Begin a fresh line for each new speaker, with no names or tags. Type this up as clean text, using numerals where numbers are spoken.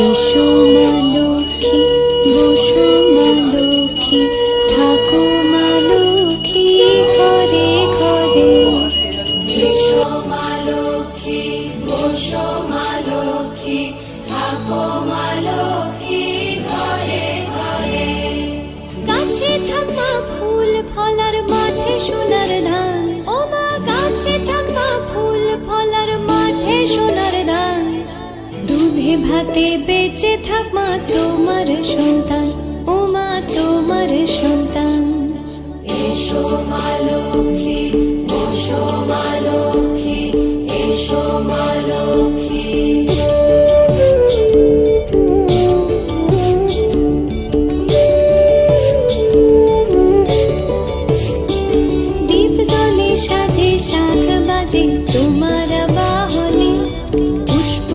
এসো মা লক্ষ্মী, বসো মা লক্ষ্মী, থাকো মা লক্ষ্মী ঘরে ঘরে।
এসো মা লক্ষ্মী, বসো মা লক্ষ্মী, থাকো মা লক্ষ্মী ঘরে ঘরে।
গাছে থাক মা ফুল ফলার, মাঠে সোনার ধান। ও মা গাছে থাক মা ফুল ফলার, মাঠে সোনার ধান। দুধে ভাতে বেঁচে থাক মা তোমার সন্তান, ও মা তোমার সন্তান।
এসো মা লক্ষ্মী, বসো মা লক্ষ্মী,